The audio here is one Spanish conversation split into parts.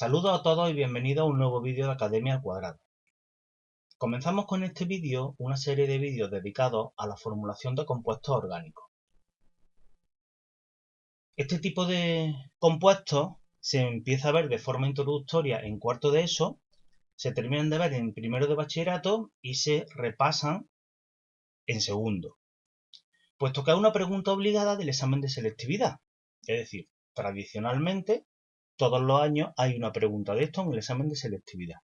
Saludos a todos y bienvenidos a un nuevo vídeo de Academia al Cuadrado. Comenzamos con este vídeo una serie de vídeos dedicados a la formulación de compuestos orgánicos. Este tipo de compuestos se empieza a ver de forma introductoria en cuarto de ESO, se terminan de ver en primero de bachillerato y se repasan en segundo, puesto que es una pregunta obligada del examen de selectividad. Es decir, tradicionalmente, todos los años hay una pregunta de esto en el examen de selectividad.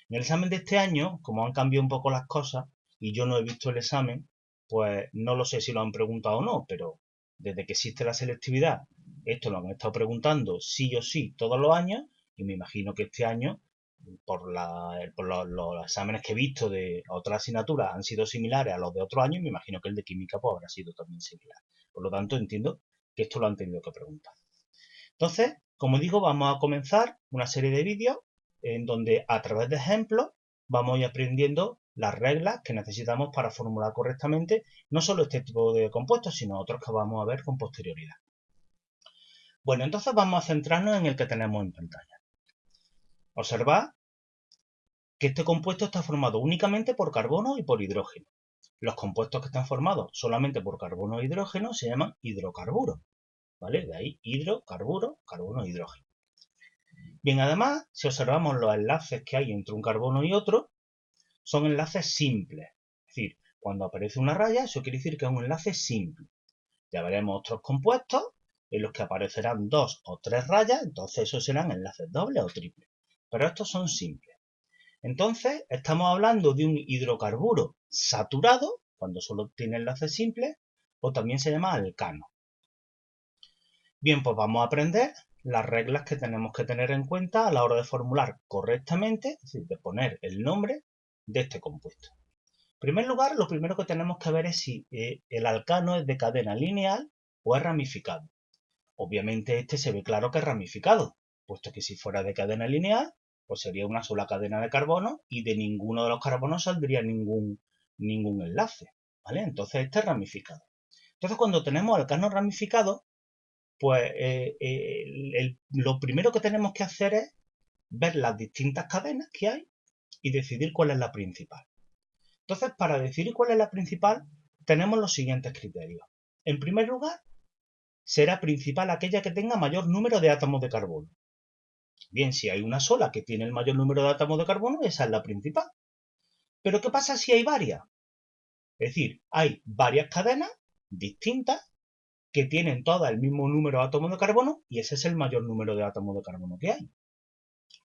En el examen de este año, como han cambiado un poco las cosas y yo no he visto el examen, pues no lo sé si lo han preguntado o no, pero desde que existe la selectividad, esto lo han estado preguntando sí o sí todos los años y me imagino que este año, por los exámenes que he visto de otras asignaturas han sido similares a los de otros años, me imagino que el de química pues, habrá sido también similar. Por lo tanto, entiendo que esto lo han tenido que preguntar. Entonces, como digo, vamos a comenzar una serie de vídeos en donde a través de ejemplos vamos a ir aprendiendo las reglas que necesitamos para formular correctamente no solo este tipo de compuestos, sino otros que vamos a ver con posterioridad. Bueno, entonces vamos a centrarnos en el que tenemos en pantalla. Observad que este compuesto está formado únicamente por carbono y por hidrógeno. Los compuestos que están formados solamente por carbono e hidrógeno se llaman hidrocarburos, ¿vale? De ahí hidrocarburo, carbono e hidrógeno. Bien, además, si observamos los enlaces que hay entre un carbono y otro, son enlaces simples. Es decir, cuando aparece una raya, eso quiere decir que es un enlace simple. Ya veremos otros compuestos en los que aparecerán dos o tres rayas, entonces esos serán enlaces dobles o triples. Pero estos son simples. Entonces, estamos hablando de un hidrocarburo saturado, cuando solo tiene enlaces simples, o también se llama alcano. Bien, pues vamos a aprender las reglas que tenemos que tener en cuenta a la hora de formular correctamente, es decir, de poner el nombre de este compuesto. En primer lugar, lo primero que tenemos que ver es si el alcano es de cadena lineal o es ramificado. Obviamente este se ve claro que es ramificado, puesto que si fuera de cadena lineal, pues sería una sola cadena de carbono y de ninguno de los carbonos saldría ningún enlace, ¿vale? Entonces este es ramificado. Entonces cuando tenemos alcano ramificado, pues lo primero que tenemos que hacer es ver las distintas cadenas que hay y decidir cuál es la principal. Entonces, para decidir cuál es la principal, tenemos los siguientes criterios. En primer lugar, será principal aquella que tenga mayor número de átomos de carbono. Bien, si hay una sola que tiene el mayor número de átomos de carbono, esa es la principal. Pero ¿qué pasa si hay varias? Es decir, hay varias cadenas distintas que tienen todas el mismo número de átomos de carbono y ese es el mayor número de átomos de carbono que hay.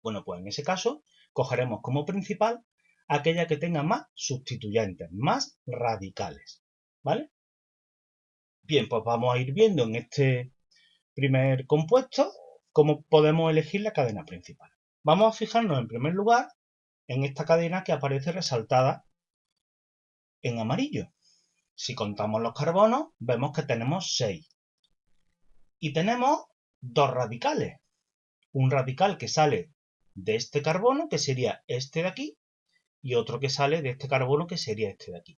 Bueno, pues en ese caso cogeremos como principal aquella que tenga más sustituyentes, más radicales, ¿vale? Bien, pues vamos a ir viendo en este primer compuesto cómo podemos elegir la cadena principal. Vamos a fijarnos en primer lugar en esta cadena que aparece resaltada en amarillo. Si contamos los carbonos, vemos que tenemos 6. Y tenemos dos radicales. Un radical que sale de este carbono, que sería este de aquí, y otro que sale de este carbono, que sería este de aquí.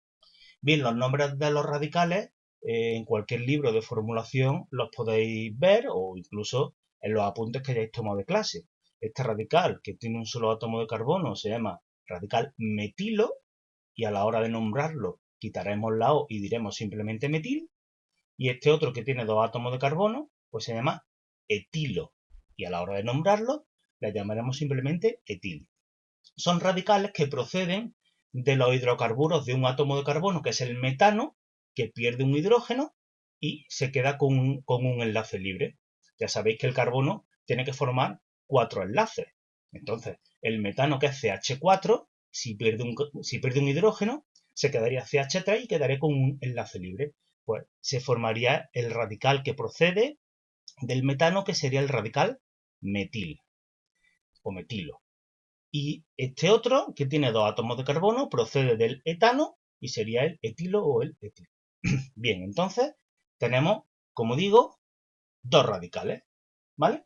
Bien, los nombres de los radicales en cualquier libro de formulación los podéis ver o incluso en los apuntes que hayáis tomado de clase. Este radical que tiene un solo átomo de carbono se llama radical metilo y a la hora de nombrarlo quitaremos la O y diremos simplemente metil. Y este otro que tiene dos átomos de carbono pues se llama etilo y a la hora de nombrarlo le llamaremos simplemente etil. Son radicales que proceden de los hidrocarburos de un átomo de carbono, que es el metano, que pierde un hidrógeno y se queda con un enlace libre. Ya sabéis que el carbono tiene que formar 4 enlaces. Entonces, el metano, que es CH4, si pierde un hidrógeno, se quedaría CH3 y quedaría con un enlace libre. Pues se formaría el radical que procede del metano, que sería el radical metil o metilo. Y este otro, que tiene dos átomos de carbono, procede del etano y sería el etilo o el etilo. Bien, entonces tenemos, como digo, dos radicales, ¿vale?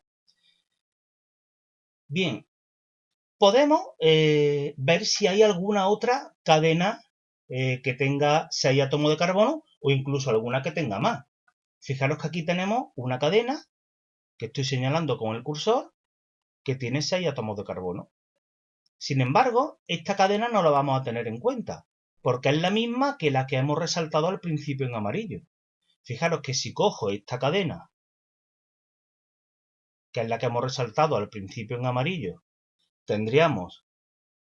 Bien, podemos ver si hay alguna otra cadena que tenga 6 átomos de carbono o incluso alguna que tenga más. Fijaros que aquí tenemos una cadena que estoy señalando con el cursor que tiene 6 átomos de carbono. Sin embargo, esta cadena no la vamos a tener en cuenta, porque es la misma que la que hemos resaltado al principio en amarillo. Fijaros que si cojo esta cadena, que es la que hemos resaltado al principio en amarillo, tendríamos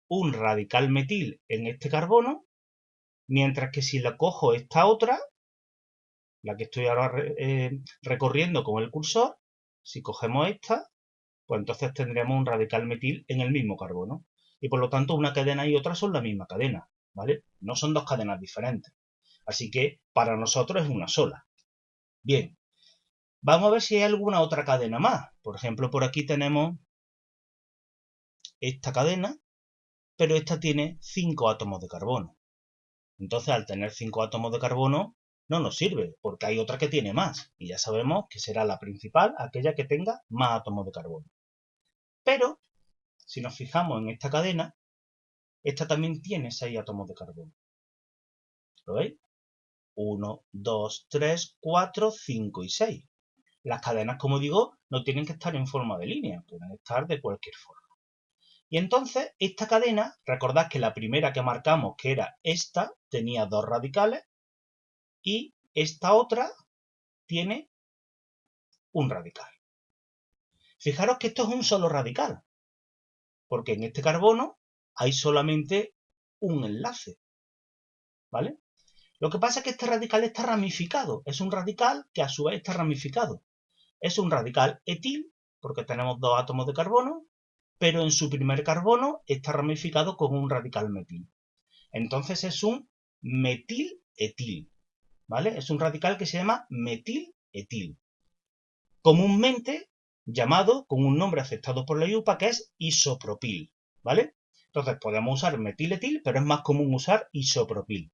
un radical metil en este carbono, mientras que si la cojo esta otra, la que estoy ahora recorriendo con el cursor, si cogemos esta, pues entonces tendríamos un radical metil en el mismo carbono. Y por lo tanto una cadena y otra son la misma cadena, ¿vale? No son dos cadenas diferentes. Así que para nosotros es una sola. Bien, vamos a ver si hay alguna otra cadena más. Por ejemplo, por aquí tenemos esta cadena, pero esta tiene 5 átomos de carbono. Entonces, al tener 5 átomos de carbono, no nos sirve, porque hay otra que tiene más. Y ya sabemos que será la principal, aquella que tenga más átomos de carbono. Pero, si nos fijamos en esta cadena, esta también tiene 6 átomos de carbono. ¿Lo veis? 1, 2, 3, 4, 5 y 6. Las cadenas, como digo, no tienen que estar en forma de línea, pueden estar de cualquier forma. Y entonces, esta cadena, recordad que la primera que marcamos, que era esta, tenía 2 radicales, y esta otra tiene un radical. Fijaros que esto es un solo radical, porque en este carbono hay solamente un enlace, ¿vale? Lo que pasa es que este radical está ramificado, es un radical que a su vez está ramificado. Es un radical etil, porque tenemos 2 átomos de carbono, pero en su primer carbono está ramificado con un radical metil. Entonces es un metil-etil, ¿vale? Es un radical que se llama metil-etil. Comúnmente llamado con un nombre aceptado por la IUPAC, que es isopropil, ¿vale? Entonces podemos usar metiletil, pero es más común usar isopropil.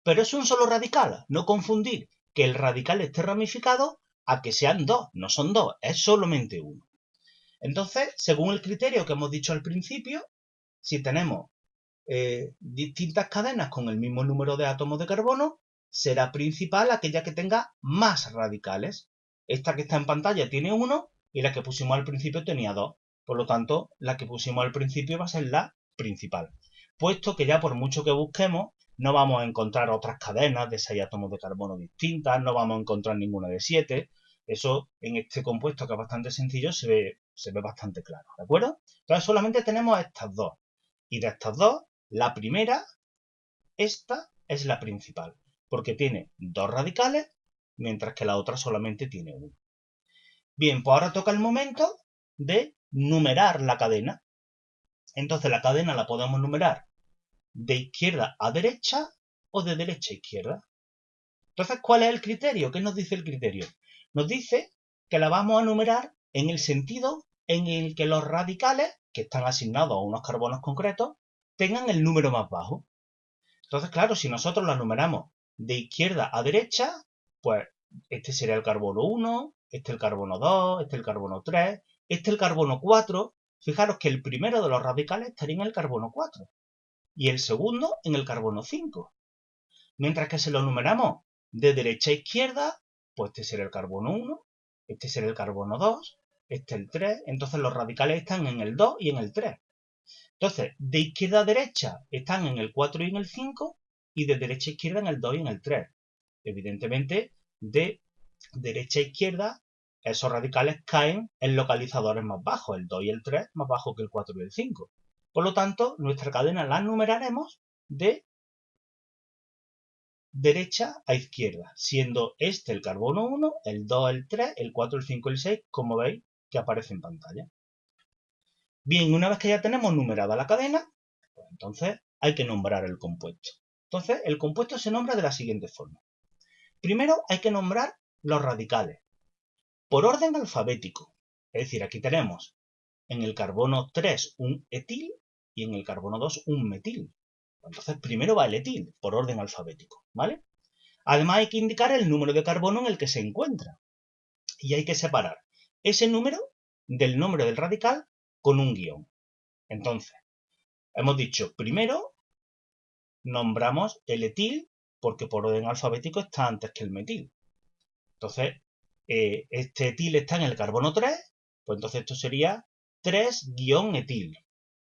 Pero es un solo radical, no confundir que el radical esté ramificado a que sean 2, no son 2, es solamente uno. Entonces, según el criterio que hemos dicho al principio, si tenemos distintas cadenas con el mismo número de átomos de carbono, será principal aquella que tenga más radicales. Esta que está en pantalla tiene 1 y la que pusimos al principio tenía 2. Por lo tanto, la que pusimos al principio va a ser la principal. Puesto que ya por mucho que busquemos, no vamos a encontrar otras cadenas de 6 átomos de carbono distintas, no vamos a encontrar ninguna de 7. Eso en este compuesto, que es bastante sencillo, se ve bastante claro, ¿de acuerdo? Entonces solamente tenemos estas dos. Y de estas dos, la primera, esta es la principal, porque tiene 2 radicales, mientras que la otra solamente tiene 1. Bien, pues ahora toca el momento de numerar la cadena. Entonces la cadena la podemos numerar de izquierda a derecha o de derecha a izquierda. Entonces, ¿cuál es el criterio? ¿Qué nos dice el criterio? Nos dice que la vamos a numerar en el sentido en el que los radicales, que están asignados a unos carbonos concretos, tengan el número más bajo. Entonces, claro, si nosotros la numeramos de izquierda a derecha, pues este sería el carbono 1, este el carbono 2, este el carbono 3, este el carbono 4. Fijaros que el primero de los radicales estaría en el carbono 4 y el segundo en el carbono 5. Mientras que si lo numeramos de derecha a izquierda, pues este sería el carbono 1, este sería el carbono 2, este el 3, entonces los radicales están en el 2 y en el 3. Entonces, de izquierda a derecha están en el 4 y en el 5, y de derecha a izquierda en el 2 y en el 3. Evidentemente, de derecha a izquierda, esos radicales caen en localizadores más bajos, el 2 y el 3 más bajo que el 4 y el 5. Por lo tanto, nuestra cadena la numeraremos de derecha a izquierda, siendo este el carbono 1, el 2, el 3, el 4, el 5 y el 6, como veis que aparece en pantalla. Bien, una vez que ya tenemos numerada la cadena, pues entonces hay que nombrar el compuesto. Entonces, el compuesto se nombra de la siguiente forma. Primero hay que nombrar los radicales, por orden alfabético. Es decir, aquí tenemos en el carbono 3 un etil y en el carbono 2 un metil. Entonces, primero va el etil, por orden alfabético, ¿vale? Además hay que indicar el número de carbono en el que se encuentra. Y hay que separar ese número del nombre del radical con un guión. Entonces, hemos dicho, primero nombramos el etil porque por orden alfabético está antes que el metil. Entonces, este etil está en el carbono 3, pues entonces esto sería 3-etil,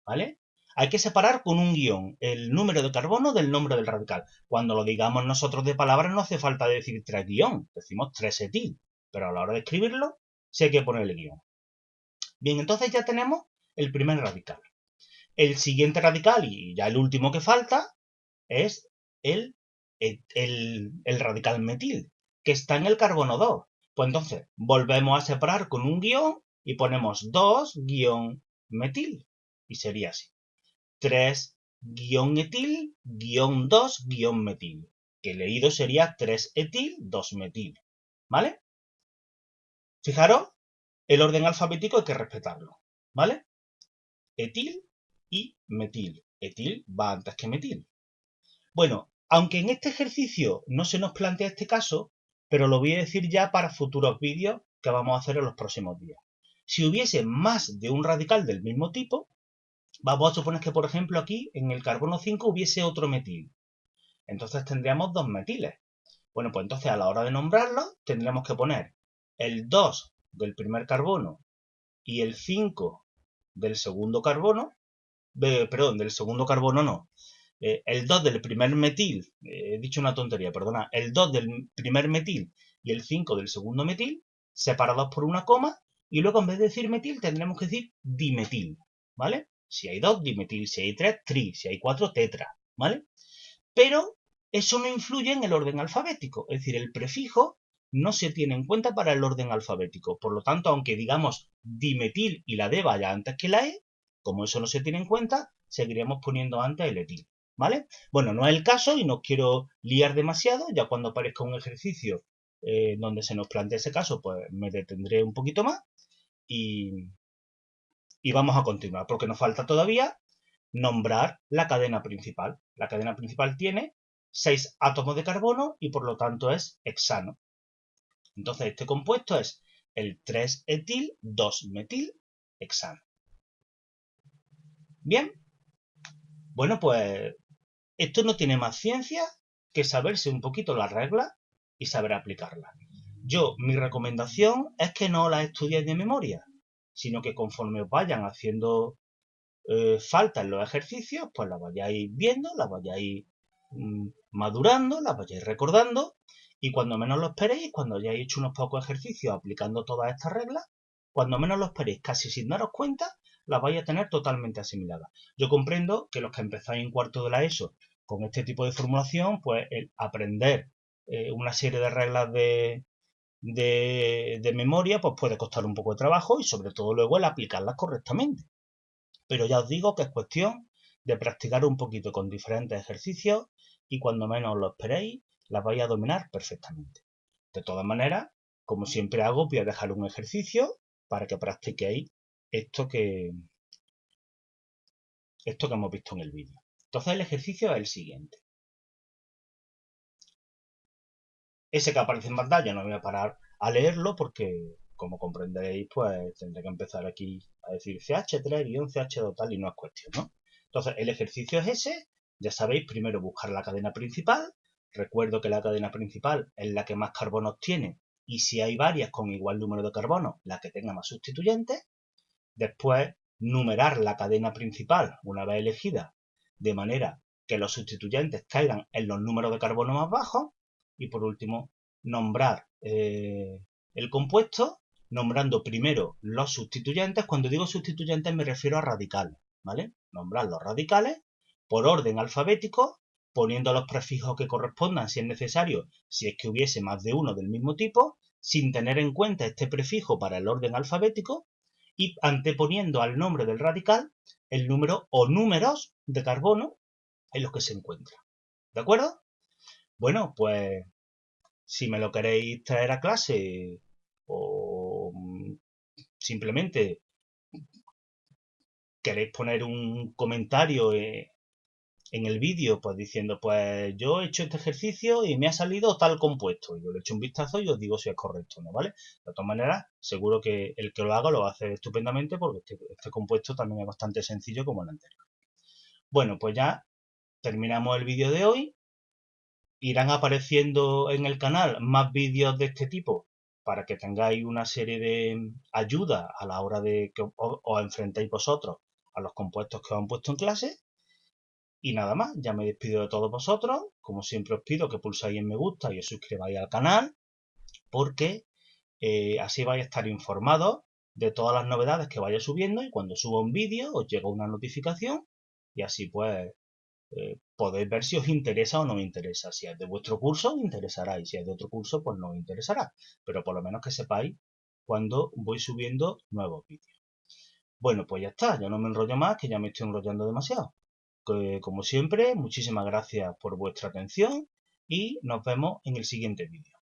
¿vale? Hay que separar con un guión el número de carbono del nombre del radical. Cuando lo digamos nosotros de palabras no hace falta decir 3 guión, decimos 3-etil, pero a la hora de escribirlo sí hay que ponerle guión. Bien, entonces ya tenemos el primer radical. El siguiente radical, y ya el último que falta, es el radical metil, que está en el carbono 2. Pues entonces volvemos a separar con un guión y ponemos 2-metil. Y sería así. 3-etil-2-metil. Que leído sería 3-etil, 2-metil. ¿Vale? Fijaros, el orden alfabético hay que respetarlo. ¿Vale? Etil y metil. Etil va antes que metil. Bueno, aunque en este ejercicio no se nos plantea este caso, pero lo voy a decir ya para futuros vídeos que vamos a hacer en los próximos días. Si hubiese más de un radical del mismo tipo, vamos a suponer que, por ejemplo, aquí en el carbono 5 hubiese otro metil. Entonces tendríamos 2 metiles. Bueno, pues entonces a la hora de nombrarlos tendríamos que poner el 2 del primer carbono y el 5 del segundo carbono. Perdón, del segundo carbono no. El 2 del primer metil, he dicho una tontería, perdona, el 2 del primer metil y el 5 del segundo metil, separados por una coma, y luego en vez de decir metil tendremos que decir dimetil, ¿vale? Si hay 2, dimetil, si hay 3, tri, si hay 4, tetra, ¿vale? Pero eso no influye en el orden alfabético, es decir, el prefijo no se tiene en cuenta para el orden alfabético. Por lo tanto, aunque digamos dimetil y la D vaya antes que la E, como eso no se tiene en cuenta, seguiremos poniendo antes el etil. ¿Vale? Bueno, no es el caso y no quiero liar demasiado, ya cuando aparezca un ejercicio donde se nos plantee ese caso, pues me detendré un poquito más y vamos a continuar, porque nos falta todavía nombrar la cadena principal. La cadena principal tiene 6 átomos de carbono y por lo tanto es hexano. Entonces este compuesto es el 3-etil, 2-metil, hexano. Bien, bueno, pues esto no tiene más ciencia que saberse un poquito las reglas y saber aplicarlas. Mi recomendación es que no las estudiéis de memoria, sino que conforme os vayan haciendo falta en los ejercicios, pues las vayáis viendo, las vayáis madurando, las vayáis recordando, y cuando menos lo esperéis, cuando hayáis hecho unos pocos ejercicios aplicando todas estas reglas, cuando menos lo esperéis, casi sin daros cuenta, las vais a tener totalmente asimiladas. Yo comprendo que los que empezáis en cuarto de la ESO con este tipo de formulación, pues el aprender una serie de reglas de memoria, pues puede costar un poco de trabajo y sobre todo luego el aplicarlas correctamente. Pero ya os digo que es cuestión de practicar un poquito con diferentes ejercicios y cuando menos lo esperéis, las vais a dominar perfectamente. De todas maneras, como siempre hago, voy a dejar un ejercicio para que practiquéis esto que hemos visto en el vídeo. Entonces el ejercicio es el siguiente. Ese que aparece en pantalla no voy a parar a leerlo porque, como comprenderéis, pues tendré que empezar aquí a decir CH3-CH2 tal y no es cuestión, ¿no? Entonces, el ejercicio es ese. Ya sabéis, primero buscar la cadena principal. Recuerdo que la cadena principal es la que más carbonos tiene y si hay varias con igual número de carbonos, la que tenga más sustituyentes. Después, numerar la cadena principal una vez elegida, de manera que los sustituyentes caigan en los números de carbono más bajos. Y por último, nombrar el compuesto, nombrando primero los sustituyentes. Cuando digo sustituyentes me refiero a radicales, ¿vale? Nombrar los radicales por orden alfabético, poniendo los prefijos que correspondan si es necesario, si es que hubiese más de uno del mismo tipo, sin tener en cuenta este prefijo para el orden alfabético, y anteponiendo al nombre del radical el número o números de carbono en los que se encuentra. ¿De acuerdo? Bueno, pues si me lo queréis traer a clase o simplemente queréis poner un comentario en el vídeo, pues diciendo, pues yo he hecho este ejercicio y me ha salido tal compuesto. Yo le echo un vistazo y os digo si es correcto o no, ¿vale? De todas maneras, seguro que el que lo haga lo va a hacer estupendamente porque este compuesto también es bastante sencillo como el anterior. Bueno, pues ya terminamos el vídeo de hoy. Irán apareciendo en el canal más vídeos de este tipo para que tengáis una serie de ayudas a la hora de que os enfrentéis vosotros a los compuestos que os han puesto en clase. Y nada más, ya me despido de todos vosotros. Como siempre os pido que pulsáis en me gusta y os suscribáis al canal, porque así vais a estar informados de todas las novedades que vaya subiendo, y cuando suba un vídeo os llega una notificación y así pues podéis ver si os interesa o no os interesa. Si es de vuestro curso, os interesará, y si es de otro curso, pues no os interesará. Pero por lo menos que sepáis cuando voy subiendo nuevos vídeos. Bueno, pues ya está, ya no me enrollo más, que ya me estoy enrollando demasiado. Como siempre, muchísimas gracias por vuestra atención y nos vemos en el siguiente vídeo.